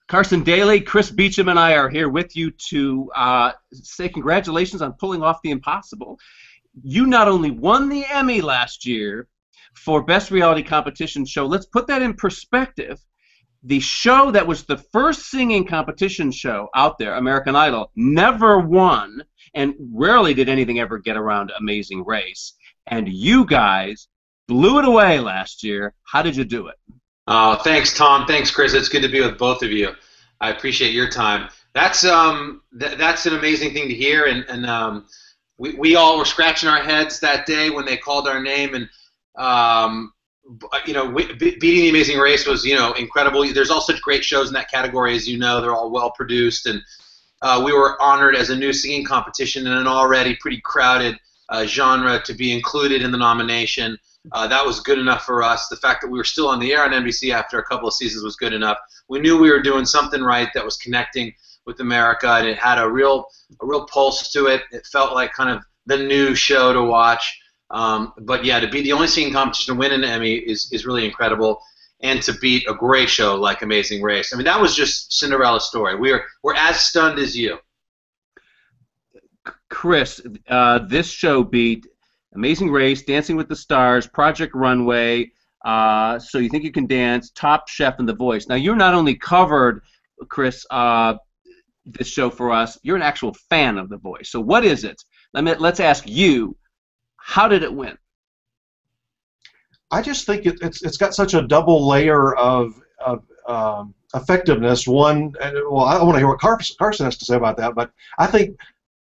Carson Daly, Chris Beachum, and I are here with you to say congratulations on pulling off the impossible. You not only won the Emmy last year for Best Reality Competition Show, let's put that in perspective. The show that was the first singing competition show out there, American Idol, never won, and rarely did anything ever get around Amazing Race. And you guys blew it away last year. How did you do it? Oh, thanks, Tom. Thanks, Chris. It's good to be with both of you. I appreciate your time. That's an amazing thing to hear, and we all were scratching our heads that day when they called our name, and beating the Amazing Race was incredible. There's all such great shows in that category, as you know. They're all well produced, and we were honored as a new singing competition in an already pretty crowded genre to be included in the nomination. That was good enough for us. The fact that we were still on the air on NBC after a couple of seasons was good enough. We knew we were doing something right that was connecting with America, and it had a real pulse to it. It felt like kind of the new show to watch. But yeah, to be the only singing competition to win an Emmy is really incredible, and to beat a great show like Amazing Race. I mean, that was just Cinderella's story. We're as stunned as you. Chris, this show beat Amazing Race, Dancing with the Stars, Project Runway, So You Think You Can Dance, Top Chef, and The Voice. Now, you're not only covered, Chris, this show for us, you're an actual fan of The Voice. So what is it? Let's ask you, how did it win? I just think it's got such a double layer of effectiveness. One, well, I want to hear what Carson has to say about that, but I think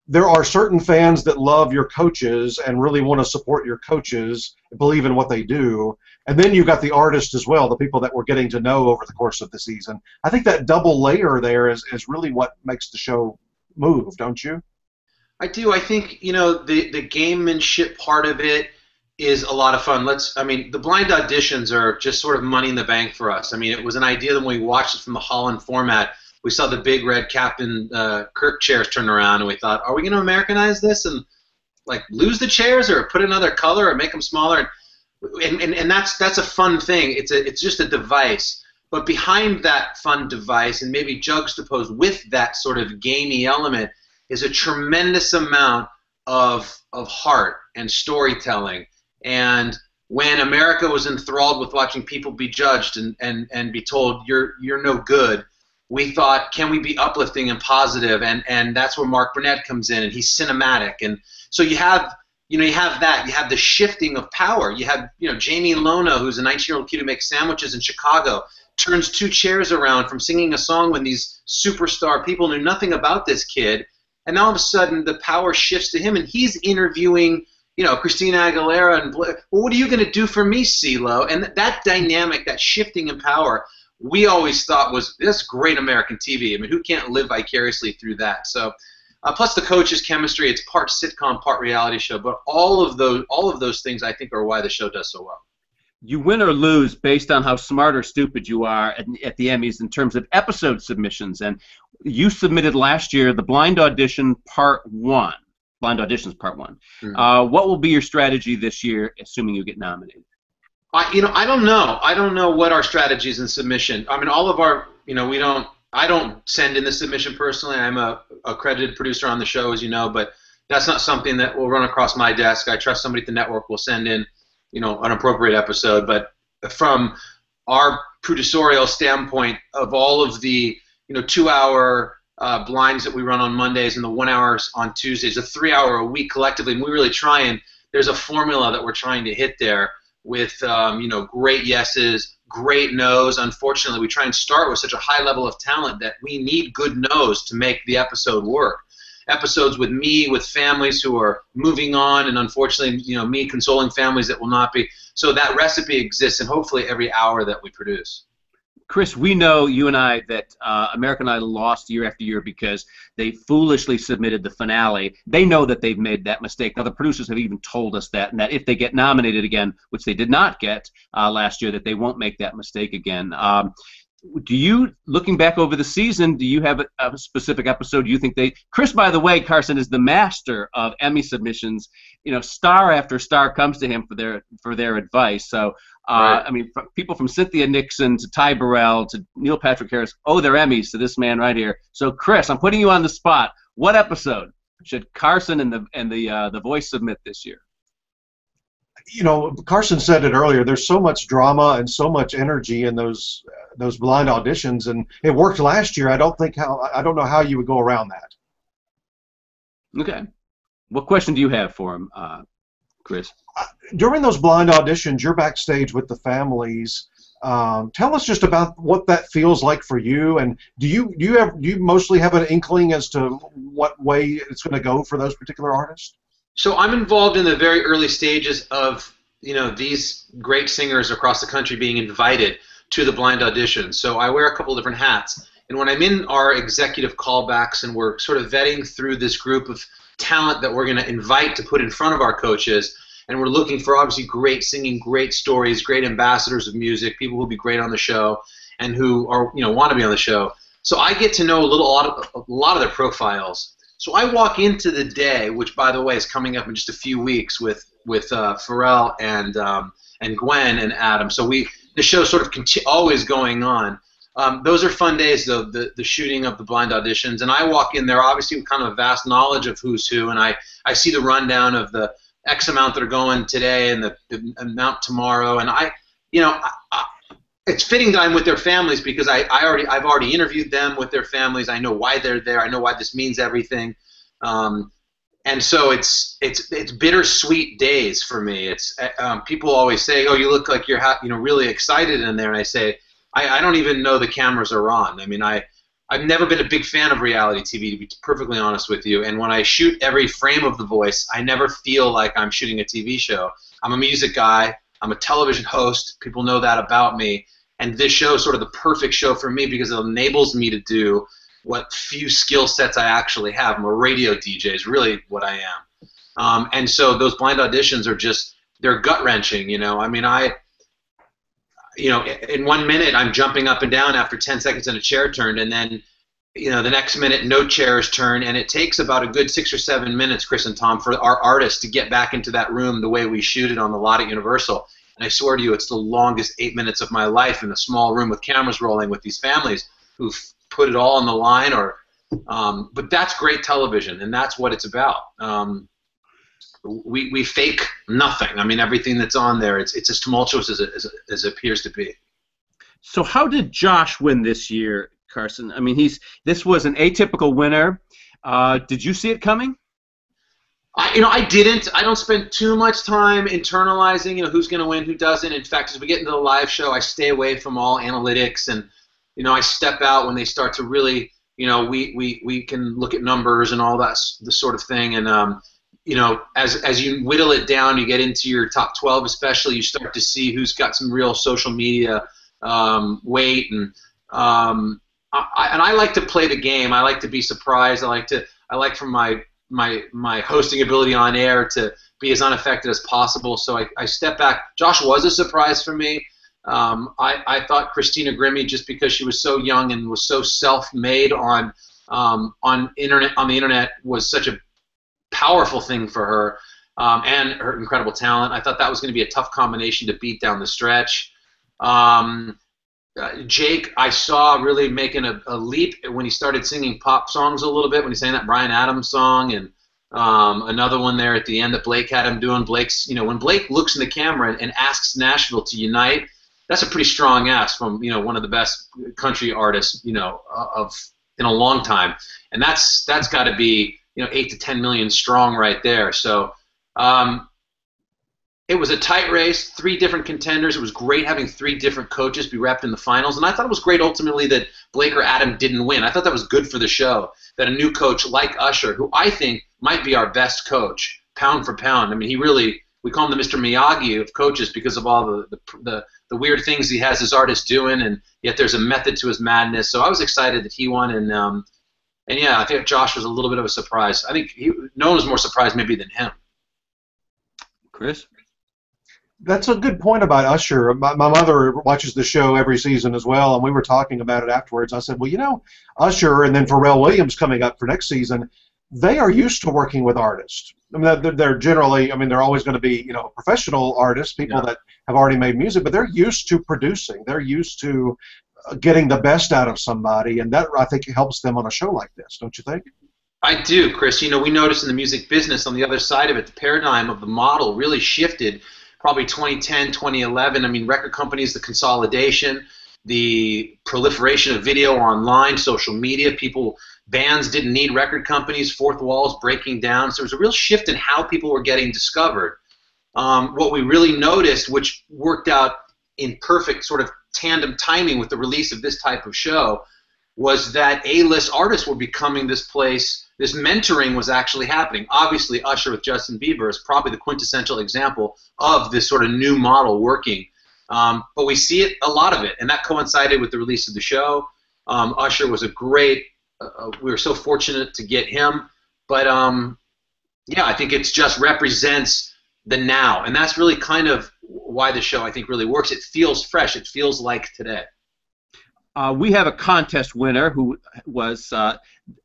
there are certain fans that love your coaches and really want to support your coaches, believe in what they do. And then you've got the artists as well, the people that we're getting to know over the course of the season. I think that double layer there is really what makes the show move, don't you? I do. I think, the gamemanship part of it is a lot of fun. The blind auditions are just sort of money in the bank for us. I mean, it was an idea that when we watched it from the Holland format, we saw the big red Captain Kirk chairs turn around, and we thought, are we going to Americanize this and lose the chairs, or put another color, or make them smaller? And that's a fun thing. It's just a device, but behind that fun device, and maybe juxtaposed with that sort of gamey element, is a tremendous amount of heart and storytelling. And when America was enthralled with watching people be judged and be told you're no good, we thought, can we be uplifting and positive? And that's where Mark Burnett comes in, and he's cinematic. And so you have that. You have the shifting of power. You have Jamie Lona, who's a 19-year-old kid who makes sandwiches in Chicago, turns 2 chairs around from singing a song when these superstar people knew nothing about this kid, and all of a sudden the power shifts to him, and he's interviewing Christina Aguilera and well, what are you going to do for me, CeeLo? And that dynamic, that shifting in power, we always thought was this great American TV. I mean, who can't live vicariously through that? So, plus the coaches' chemistry, it's part sitcom, part reality show. But all of those things, I think, are why the show does so well. You win or lose based on how smart or stupid you are at the Emmys in terms of episode submissions. And you submitted last year the Blind Audition Part 1. Blind Auditions Part 1. Mm-hmm. What will be your strategy this year, assuming you get nominated? I don't know. I don't know what our strategy is in submission. I mean, all of our, I don't send in the submission personally. I'm a accredited producer on the show, as you know, but that's not something that will run across my desk. I trust somebody at the network will send in, an appropriate episode. But from our producerial standpoint of all of the, 2-hour blinds that we run on Mondays and the 1 hours on Tuesdays, a 3-hour a week collectively, and we really try and there's a formula that we're trying to hit there with great yeses, great no's. Unfortunately, we try and start with such a high level of talent that we need good no's to make the episode work. Episodes with me, with families who are moving on, and unfortunately, me consoling families that will not be. So that recipe exists, and hopefully every hour that we produce. Chris, we know, you and I, that American Idol lost year after year because they foolishly submitted the finale. They know that they've made that mistake. Now, the producers have even told us that, and that if they get nominated again, which they did not get last year, that they won't make that mistake again. do you, looking back over the season, do you have a specific episode you think they? Chris, by the way, Carson is the master of Emmy submissions. You know, star after star comes to him for their advice. So, Right. I mean, people from Cynthia Nixon to Ty Burrell to Neil Patrick Harris owe their Emmys to this man right here. So, Chris, I'm putting you on the spot. What episode should Carson and the Voice submit this year? You know, Carson said it earlier. There's so much drama and so much energy in those blind auditions, and it worked last year. I don't know how you would go around that. Okay. What question do you have for him, Chris? During those blind auditions, you're backstage with the families. Tell us just about what that feels like for you, and do you mostly have an inkling as to what way it's going to go for those particular artists? So I'm involved in the very early stages of, you know, these great singers across the country being invited to the blind audition. So I wear a couple different hats. And when I'm in our executive callbacks and we're sort of vetting through this group of talent that we're going to invite to put in front of our coaches, and we're looking for obviously great singing, great stories, great ambassadors of music, people who will be great on the show and who are, you know, want to be on the show. So I get to know a lot of their profiles. So I walk into the day, which by the way is coming up in just a few weeks with Pharrell and Gwen and Adam. So the show's sort of always going on. Those are fun days, though, the shooting of the blind auditions. And I walk in there obviously with kind of a vast knowledge of who's who, and I see the rundown of the X amount that are going today and the amount tomorrow. And it's fitting that I'm with their families because I've already interviewed them with their families. I know why they're there. I know why this means everything. And so it's bittersweet days for me. It's people always say, "Oh, you look like you're really excited in there," and I say, I don't even know the cameras are on. I mean, I've never been a big fan of reality TV, to be perfectly honest with you. And when I shoot every frame of The Voice, I never feel like I'm shooting a TV show. I'm a music guy. I'm a television host. People know that about me. And this show is sort of the perfect show for me because it enables me to do what few skill sets I actually have. I'm a radio DJ is really what I am. And so those blind auditions are just, they're gut-wrenching, you know. I mean, in 1 minute I'm jumping up and down after 10 seconds and a chair turned, and then, you know, the next minute no chairs turn, and it takes about a good 6 or 7 minutes, Chris and Tom, for our artists to get back into that room the way we shoot it on the lot at Universal. And I swear to you, it's the longest 8 minutes of my life in a small room with cameras rolling with these families who've put it all on the line. But that's great television, and that's what it's about. We fake nothing. I mean, everything that's on there, it's as tumultuous as it appears to be. So how did Josh win this year, Carson? I mean, this was an atypical winner. Did you see it coming? I didn't. I don't spend too much time internalizing, who's going to win, who doesn't. In fact, as we get into the live show, I stay away from all analytics, and I step out when they start to really, we can look at numbers and all that the sort of thing, and as you whittle it down, you get into your top 12, especially, you start to see who's got some real social media weight, and I like to play the game. I like to be surprised. I like from my hosting ability on air to be as unaffected as possible. So I step back. Josh was a surprise for me. I thought Christina Grimmie, just because she was so young and was so self-made on the internet, was such a powerful thing for her, and her incredible talent. I thought that was going to be a tough combination to beat down the stretch. Jake, I saw really making a leap when he started singing pop songs a little bit, when he sang that Bryan Adams song, and another one there at the end that Blake had him doing. Blake's, when Blake looks in the camera and asks Nashville to unite, that's a pretty strong ask from one of the best country artists in a long time, and that's got to be 8 to 10 million strong right there. So it was a tight race, 3 different contenders. It was great having 3 different coaches be repped in the finals, and I thought it was great ultimately that Blake or Adam didn't win. I thought that was good for the show, that a new coach like Usher, who I think might be our best coach, pound for pound. I mean, we call him the Mr. Miyagi of coaches because of all the weird things he has his artists doing, and yet there's a method to his madness. So I was excited that he won, and yeah, I think Josh was a little bit of a surprise. I think no one was more surprised maybe than him. Chris? That's a good point about Usher. My mother watches the show every season as well, and we were talking about it afterwards. I said, well, you know, Usher and then Pharrell Williams coming up for next season, they are used to working with artists. I mean, they're generally, I mean, they're always going to be, you know, professional artists, people that have already made music, but they're used to producing. They're used to getting the best out of somebody, and that, I think, helps them on a show like this, don't you think? I do, Chris. You know, we noticed in the music business on the other side of it, the paradigm of the model really shifted probably 2010, 2011. I mean, record companies, the consolidation, the proliferation of video online, social media, bands didn't need record companies, fourth walls breaking down. So there was a real shift in how people were getting discovered. What we really noticed, which worked out in perfect sort of tandem timing with the release of this type of show, was that A-list artists were becoming this place. This mentoring was actually happening. Obviously, Usher with Justin Bieber is probably the quintessential example of this sort of new model working. But we see it, a lot of it, and that coincided with the release of the show. Usher was a great, we were so fortunate to get him. But yeah, I think it just represents the now, and that's really kind of why the show, I think, really works. It feels fresh. It feels like today. We have a contest winner who was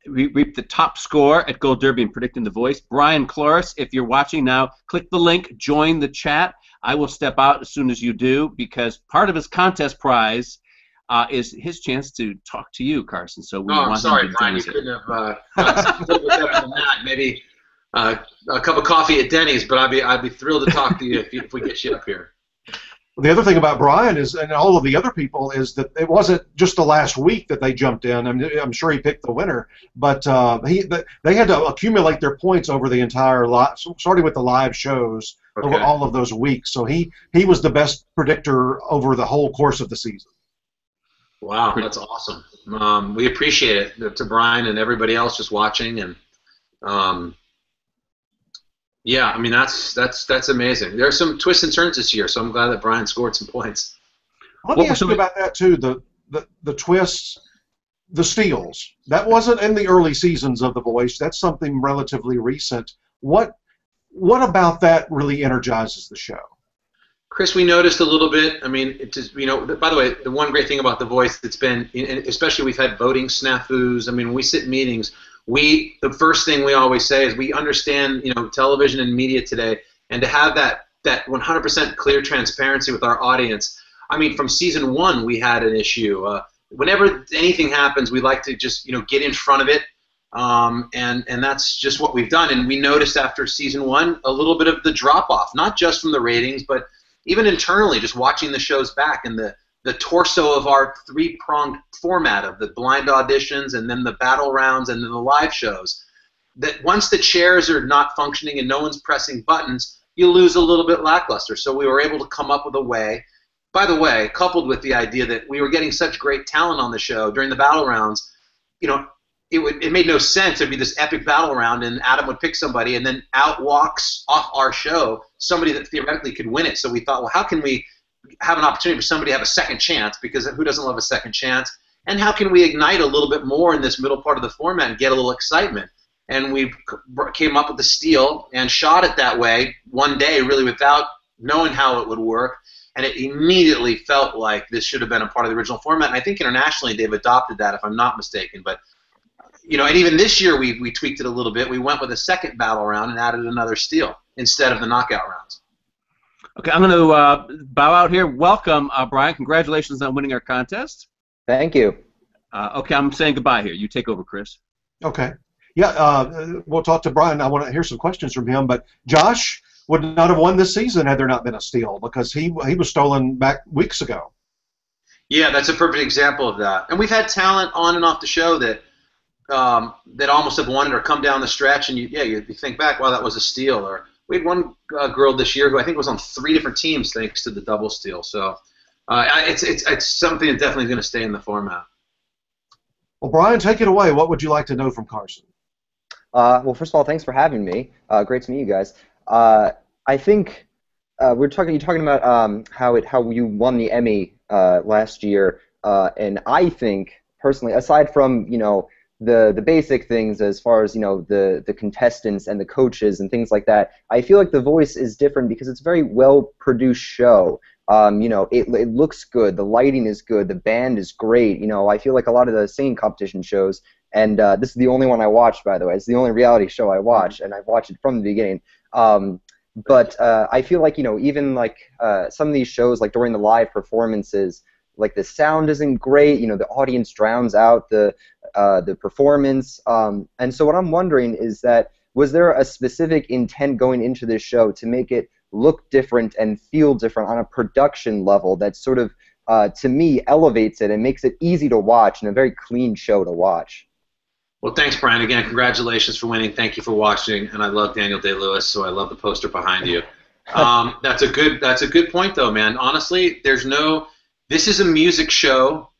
reaped the top score at Gold Derby in Predicting the Voice. Brian Cloris, if you're watching now, click the link, join the chat. I will step out as soon as you do, because part of his contest prize is his chance to talk to you, Carson. So we want I'm sorry, him to Brian. You couldn't have done a little bit better than that. Maybe a cup of coffee at Denny's, but I'd be thrilled to talk to you if we get you up here. The other thing about Brian is, and all of the other people, is that it wasn't just the last week that they jumped in. I'm sure he picked the winner, but they had to accumulate their points over the entire lot, starting with the live shows over all of those weeks. So he was the best predictor over the whole course of the season. Wow, that's awesome. We appreciate it to Brian and everybody else just watching, and yeah, I mean that's amazing. There are some twists and turns this year, so I'm glad that Brian scored some points. Let me ask you about that too. The twists, the steals. That wasn't in the early seasons of The Voice. That's something relatively recent. What about that really energizes the show? Chris, we noticed a little bit. I mean, it just, you know, by the way, the one great thing about The Voice that's been, especially we've had voting snafus. I mean, when we sit in meetings, the first thing we always say is we understand, you know, television and media today, and to have that 100% clear transparency with our audience. I mean, from season 1 we had an issue. Whenever anything happens, we like to just, you know, get in front of it, and that's just what we've done. And we noticed after season 1 a little bit of the drop off, not just from the ratings, but even internally, just watching the shows back, and the torso of our three-pronged format of the blind auditions and then the battle rounds and then the live shows, that once the chairs are not functioning and no one's pressing buttons, you lose a little bit lackluster. So we were able to come up with a way, by the way, coupled with the idea that we were getting such great talent on the show during the battle rounds, you know, it made no sense. There'd be this epic battle round, and Adam would pick somebody, and then out walks off our show somebody that theoretically could win it. So we thought, well, how can we have an opportunity for somebody to have a second chance, because who doesn't love a second chance? And how can we ignite a little bit more in this middle part of the format and get a little excitement? And we came up with the steal and shot it that way one day, really without knowing how it would work, and it immediately felt like this should have been a part of the original format. And I think internationally they've adopted that, if I'm not mistaken. But you know, and even this year we tweaked it a little bit. We went with a second battle round and added another steal instead of the knockout rounds. Okay, I'm going to bow out here. Welcome, Brian. Congratulations on winning our contest. Thank you. Okay, I'm saying goodbye here. You take over, Chris. Okay. Yeah, we'll talk to Brian. I want to hear some questions from him. But Josh would not have won this season had there not been a steal, because he was stolen back weeks ago. Yeah, that's a perfect example of that. And we've had talent on and off the show that almost have won it or come down the stretch, and you think back, wow, that was a steal. Or we had one girl this year who I think was on 3 different teams thanks to the double steal. So it's something that's definitely going to stay in the format. Well, Brian, take it away. What would you like to know from Carson? Well, first of all, thanks for having me. Great to meet you guys. I think you're talking about how you won the Emmy last year, and I think personally, aside from the basic things as far as the contestants and the coaches and things like that, I feel like The Voice is different because it's a very well produced show. It looks good, the lighting is good, the band is great. I feel like a lot of the singing competition shows, and this is the only one I watched, by the way. It's the only reality show I watch, and I've watched it from the beginning. But I feel like even like some of these shows, like during the live performances, like the sound isn't great. The audience drowns out the performance. And so what I'm wondering is that, was there a specific intent going into this show to make it look different and feel different on a production level that sort of, to me, elevates it and makes it easy to watch and a very clean show to watch? Well, thanks, Brian. Again, congratulations for winning. Thank you for watching. And I love Daniel Day-Lewis, so I love the poster behind you. That's a good point, though, man. Honestly, this is a music show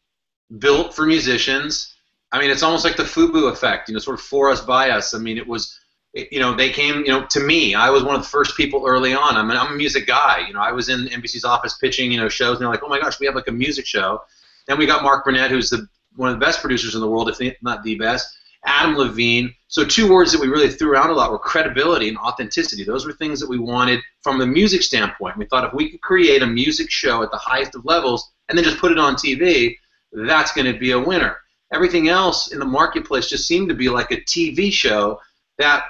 built for musicians. I mean, it's almost like the FUBU effect, sort of for us, by us. I mean, it was, they came, to me. I was one of the first people early on. I'm a music guy. I was in NBC's office pitching, shows, and they're like, oh my gosh, we have like a music show. Then we got Mark Burnett, who's one of the best producers in the world, if not the best. Adam Levine. So two words that we really threw around a lot were credibility and authenticity. Those were things that we wanted from the music standpoint. We thought if we could create a music show at the highest of levels and then just put it on TV, that's going to be a winner. Everything else in the marketplace just seemed to be like a TV show that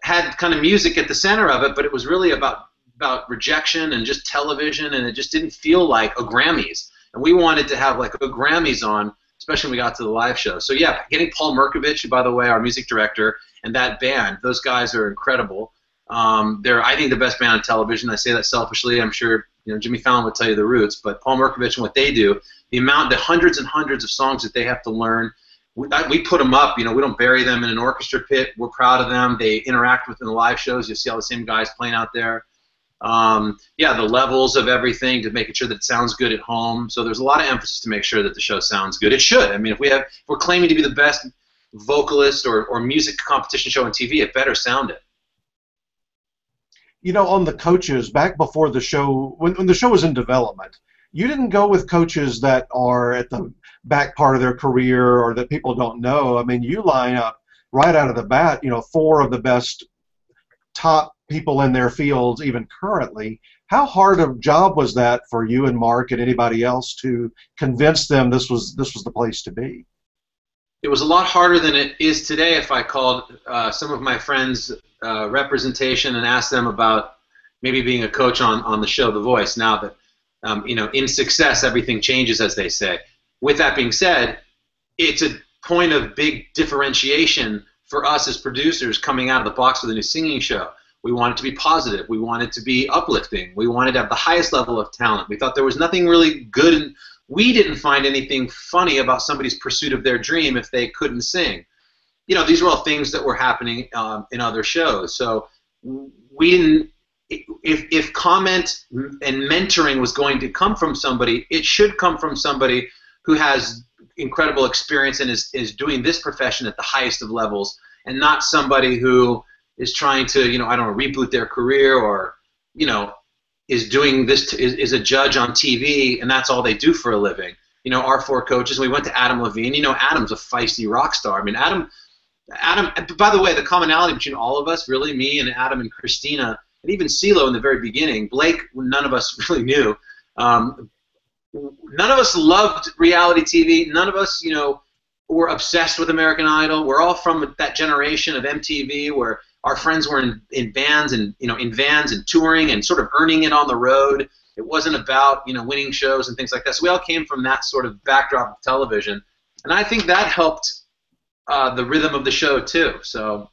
had kind of music at the center of it, but it was really about rejection and just television, and it just didn't feel like a Grammys. And we wanted to have like a Grammys on, especially when we got to the live show. So yeah, getting Paul Merkovich, who, by the way, our music director, and that band, those guys are incredible. They're, I think, the best band on television. I say that selfishly. I'm sure Jimmy Fallon would tell you the Roots, but Paul Merkovich and what they do, the hundreds and hundreds of songs that they have to learn, we put them up. We don't bury them in an orchestra pit. We're proud of them. They interact with in the live shows. You'll see all the same guys playing out there. Yeah, the levels of everything, to making sure that it sounds good at home. So there's a lot of emphasis to make sure that the show sounds good. It should. I mean, if we're claiming to be the best vocalist or music competition show on TV, it better sound it. On the coaches, back before the show, when the show was in development, you didn't go with coaches that are at the back part of their career or that people don't know. I mean, you line up right out of the bat, 4 of the best top people in their fields, even currently. How hard a job was that for you and Mark and anybody else to convince them this was the place to be? It was a lot harder than it is today. If I called some of my friends' representation and asked them about maybe being a coach on the show The Voice, now that in success everything changes, as they say. With that being said, it's a point of big differentiation for us as producers coming out of the box with a new singing show. We want it to be positive. We want it to be uplifting. We wanted to have the highest level of talent. We thought there was nothing really good, and we didn't find anything funny about somebody's pursuit of their dream if they couldn't sing. These were all things that were happening in other shows. So we didn't. If comment and mentoring was going to come from somebody, it should come from somebody who has incredible experience and is doing this profession at the highest of levels, and not somebody who is trying to, reboot their career, or, is doing this, is a judge on TV, and that's all they do for a living. Our 4 coaches, we went to Adam Levine. Adam's a feisty rock star. I mean, Adam, by the way, the commonality between all of us, really, me and Adam and Christina, and even CeeLo in the very beginning, Blake, none of us really knew. None of us loved reality TV. None of us, were obsessed with American Idol. We're all from that generation of MTV where our friends were in bands and in vans and touring and sort of earning it on the road. It wasn't about winning shows and things like that. So we all came from that sort of backdrop of television, and I think that helped the rhythm of the show too. So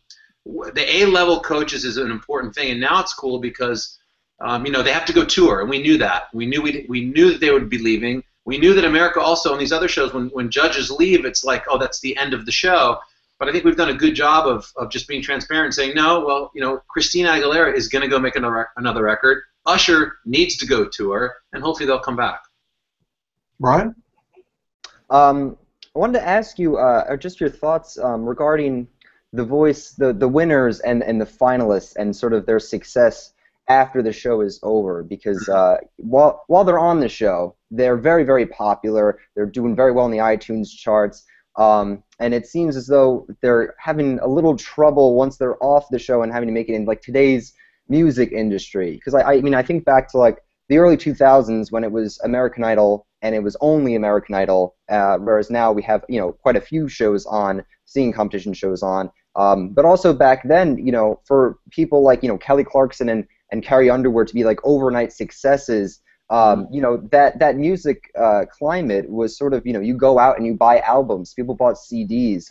the A-level coaches is an important thing, and now it's cool because they have to go tour, and we knew that. We knew that they would be leaving. We knew that America also, on these other shows, when judges leave, it's like, oh, that's the end of the show. But I think we've done a good job of just being transparent and saying, no, well, Christina Aguilera is going to go make another record. Usher needs to go tour, and hopefully they'll come back. Brian? I wanted to ask you just your thoughts regarding The Voice, the winners and the finalists, and sort of their success after the show is over, because while they're on the show, they're very, very popular. They're doing very well in the iTunes charts. And it seems as though they're having a little trouble once they're off the show and having to make it in like today's music industry. Because I mean, I think back to like the early 2000s when it was American Idol and it was only American Idol, whereas now we have, you know, quite a few shows on, singing competition shows on. But also back then, you know, for people like, you know, Kelly Clarkson and Carrie Underwood to be like overnight successes, you know, that music climate was sort of, you know, you go out and you buy albums. People bought CDs.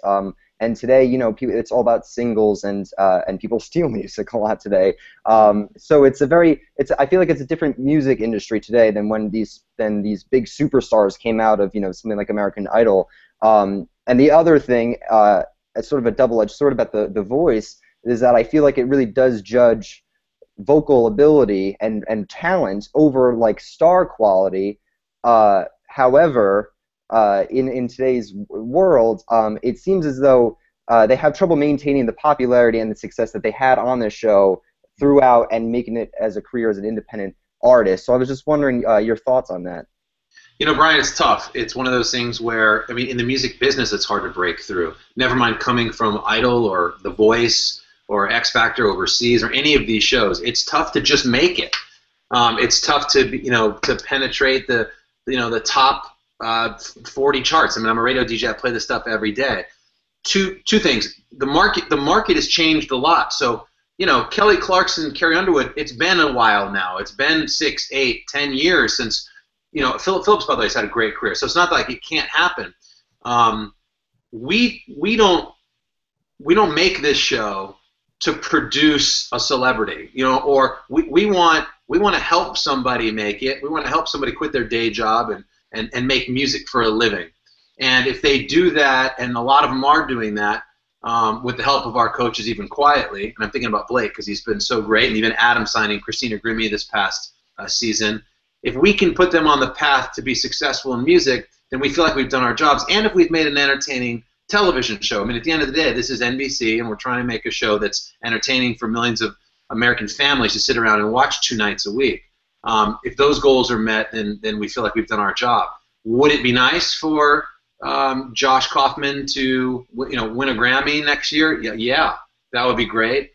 And today, you know, it's all about singles and people steal music a lot today. So I feel like it's a different music industry today than when these big superstars came out of, you know, something like American Idol. And the other thing, it's sort of a double-edged sword about the Voice, is that I feel like it really does judge vocal ability and talent over like star quality. However, in today's world, it seems as though they have trouble maintaining the popularity and the success that they had on the show throughout and making it as a career as an independent artist. So I was just wondering your thoughts on that. You know, Brian, it's tough. It's one of those things where, I mean, in the music business, it's hard to break through. Never mind coming from Idol or The Voice or X Factor overseas or any of these shows. It's tough to just make it. It's tough to, you know, to penetrate the, you know, the top 40 charts. I mean, I'm a radio DJ. I play this stuff every day. Two things. The market has changed a lot. So, you know, Kelly Clarkson, Carrie Underwood, it's been a while now. It's been 6, 8, 10 years since, you know, Philip Phillips, by the way, has had a great career. So it's not like it can't happen. We don't make this show to produce a celebrity, you know, or we want to help somebody make it. We want to help somebody quit their day job and make music for a living. And if they do that, and a lot of them are doing that, with the help of our coaches, even quietly, and I'm thinking about Blake because he's been so great, and even Adam signing Christina Grimmie this past season. If we can put them on the path to be successful in music, then we feel like we've done our jobs, and if we've made an entertaining television show. I mean, at the end of the day, this is NBC, and we're trying to make a show that's entertaining for millions of American families to sit around and watch 2 nights a week. If those goals are met, then we feel like we've done our job. Would it be nice for Josh Kaufman to, you know, win a Grammy next year? Yeah, that would be great.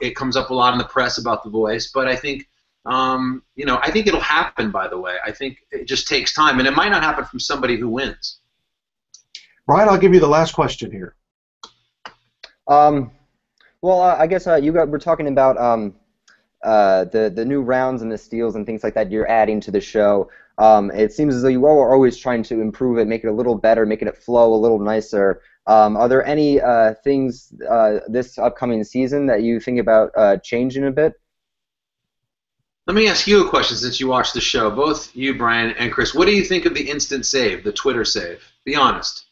It comes up a lot in the press about The Voice, but I think, you know, I think it'll happen. By the way, I think it just takes time, and it might not happen from somebody who wins. Brian, I'll give you the last question here. Well, I guess we're talking about the new rounds and the steals and things like that you're adding to the show. It seems as though you are always trying to improve it, make it a little better, making it flow a little nicer. Are there any things this upcoming season that you think about changing a bit? Let me ask you a question since you watched the show, both you, Brian, and Chris. What do you think of the instant save, the Twitter save? Be honest.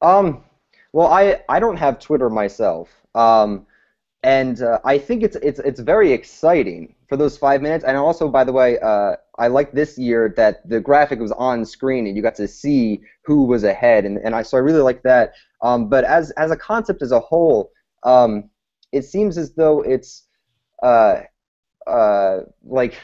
Well, I don't have Twitter myself, and I think it's very exciting for those 5 minutes. And also, by the way, I like this year that the graphic was on screen and you got to see who was ahead, so I really like that. But as a concept as a whole, it seems as though it's like,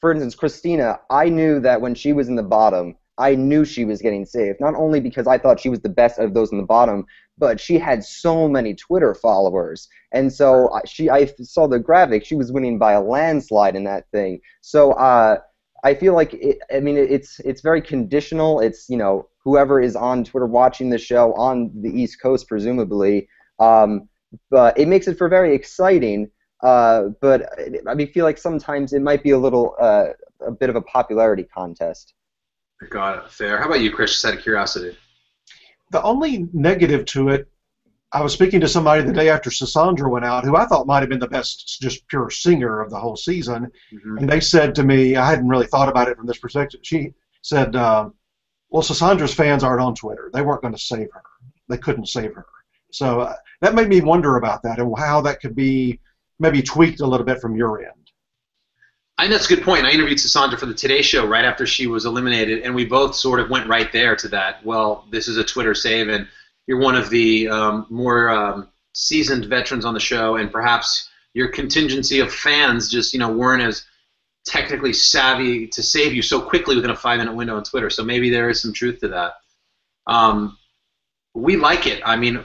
for instance, Christina. I knew that when she was in the bottom, I knew she was getting saved, not only because I thought she was the best of those in the bottom, but she had so many Twitter followers. And so I saw the graphic. She was winning by a landslide in that thing. So I feel like, it's very conditional. It's, you know, whoever is on Twitter watching the show on the East Coast, presumably. But it makes it for very exciting. But I feel like sometimes it might be a bit of a popularity contest. Got it. Fair. How about you, Chris, just out of curiosity? The only negative to it, I was speaking to somebody the day after Sassandra went out, who I thought might have been the best just pure singer of the whole season, and they said to me, I hadn't really thought about it from this perspective, she said, well, Sassandra's fans aren't on Twitter. They weren't going to save her. They couldn't save her. So that made me wonder about that and how that could be maybe tweaked a little bit from your end. I think that's a good point. I interviewed Sassandra for the Today Show right after she was eliminated, and we both sort of went right there to that. Well, this is a Twitter save, and you're one of the more seasoned veterans on the show, and perhaps your contingency of fans just, you know, weren't as technically savvy to save you so quickly within a 5-minute window on Twitter. So maybe there is some truth to that. we like it. I mean,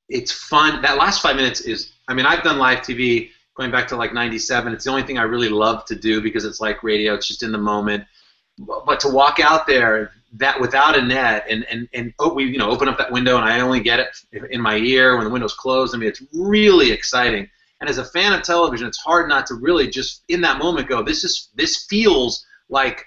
it's fun. That last 5 minutes is, I mean, I've done live TV going back to like '97. It's the only thing I really love to do because it's like radio. It's just in the moment. But to walk out there that without a net and we open up that window and I only get it in my ear when the window's closed. I mean, it's really exciting. And as a fan of television, it's hard not to really just in that moment go, this feels like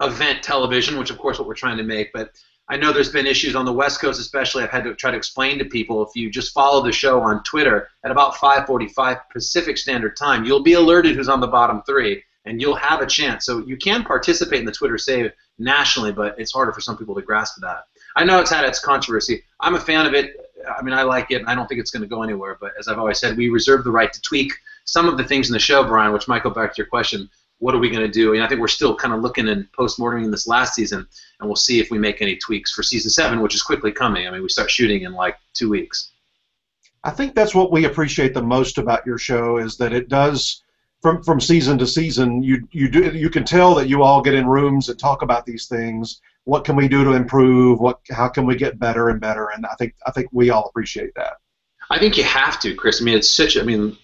event television, which of course what we're trying to make. But I know there's been issues on the West Coast, especially. I've had to try to explain to people, if you just follow the show on Twitter at about 5:45 Pacific Standard Time, you'll be alerted who's on the bottom three, and you'll have a chance. So you can participate in the Twitter save nationally, but it's harder for some people to grasp that. I know it's had its controversy. I'm a fan of it. I mean, I like it. I don't think it's going to go anywhere. But as I've always said, we reserve the right to tweak some of the things in the show, Brian, which might go back to your question. What are we going to do? And I think we're still kind of looking and post-morteming this last season, and we'll see if we make any tweaks for season 7, which is quickly coming. I mean, we start shooting in like 2 weeks. I think that's what we appreciate the most about your show is that it does, from season to season, you can tell that you all get in rooms and talk about these things. What can we do to improve? How can we get better and better? And I think we all appreciate that. I think you have to, Chris. I mean, it's such. I mean,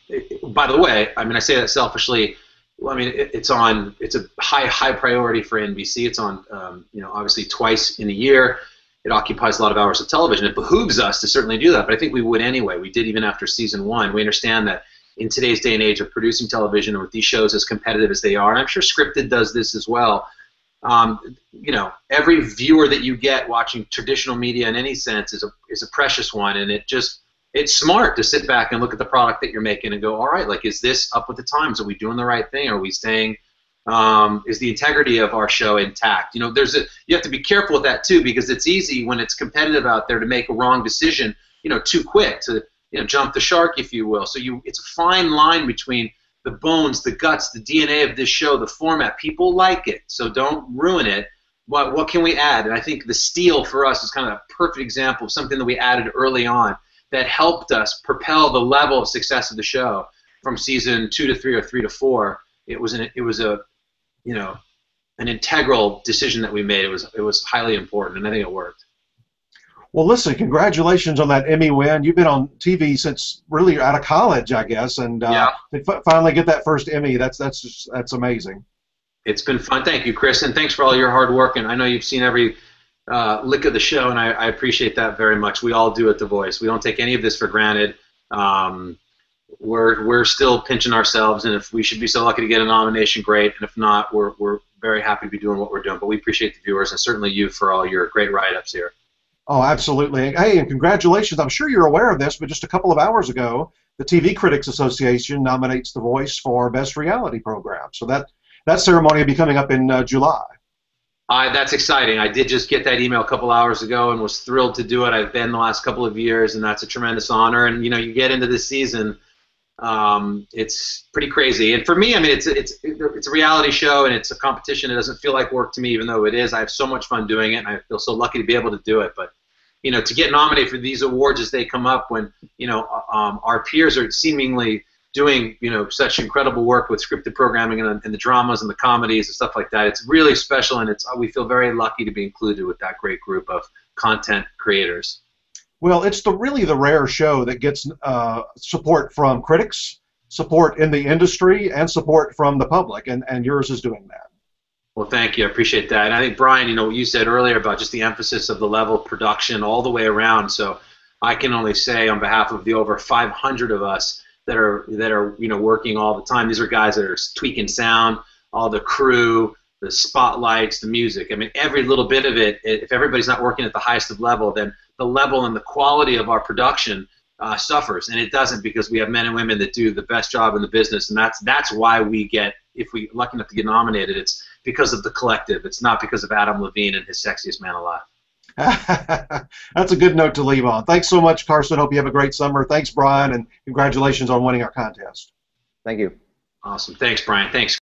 by the way, I mean I say that selfishly. Well, I mean, it's a high priority for NBC. It's on, obviously twice in a year. It occupies a lot of hours of television. It behooves us to certainly do that, but I think we would anyway. We did even after season 1. We understand that in today's day and age of producing television and with these shows as competitive as they are, and I'm sure scripted does this as well, every viewer that you get watching traditional media in any sense is a precious one, and it's smart to sit back and look at the product that you're making and go, all right, like, is this up with the times? Are we doing the right thing? Are we staying? Is the integrity of our show intact? You have to be careful with that too, because it's easy when it's competitive out there to make a wrong decision, too quick to jump the shark, if you will. So it's a fine line between the bones, the guts, the DNA of this show, the format. People like it, so don't ruin it. What can we add? And I think the Steel for us is kind of a perfect example of something that we added early on that helped us propel the level of success of the show from season 2 to 3 or 3 to 4. It was an integral decision that we made. It was highly important, and I think it worked. Well, listen, congratulations on that Emmy win. You've been on TV since really out of college, I guess, and to finally get that first Emmy, that's amazing. It's been fun. Thank you, Chris, and thanks for all your hard work. And I know you've seen every lick of the show, and I appreciate that very much. We all do at The Voice. We don't take any of this for granted. We're still pinching ourselves, and if we should be so lucky to get a nomination, great. And if not, we're very happy to be doing what we're doing. But we appreciate the viewers and certainly you for all your great write-ups here. Oh, absolutely. Hey, and congratulations. I'm sure you're aware of this, but just a couple of hours ago, the TV Critics Association nominates The Voice for Best Reality Program. So that ceremony will be coming up in July. That's exciting. I did just get that email a couple hours ago and was thrilled to do it. I've been the last couple of years, and that's a tremendous honor. And you get into this season, it's pretty crazy. And for me, I mean, it's a reality show and it's a competition. It doesn't feel like work to me, even though it is. I have so much fun doing it, and I feel so lucky to be able to do it. But to get nominated for these awards as they come up, when our peers are seemingly doing such incredible work with scripted programming and the dramas and the comedies and stuff like that. It's really special, and we feel very lucky to be included with that great group of content creators. Well, it's really the rare show that gets support from critics, support in the industry, and support from the public, and yours is doing that. Well, thank you. I appreciate that. And I think, Brian, what you said earlier about just the emphasis of the level of production all the way around. So I can only say on behalf of the over 500 of us that are working all the time. These are guys that are tweaking sound, all the crew, the spotlights, the music. I mean, every little bit of it. If everybody's not working at the highest of level, then the level and the quality of our production suffers, and it doesn't, because we have men and women that do the best job in the business, and that's why we get, if we're lucky enough to get nominated, it's because of the collective. It's not because of Adam Levine and his Sexiest Man Alive. That's a good note to leave on. Thanks so much, Carson. Hope you have a great summer. Thanks, Brian, and congratulations on winning our contest. Thank you. Awesome. Thanks, Brian. Thanks.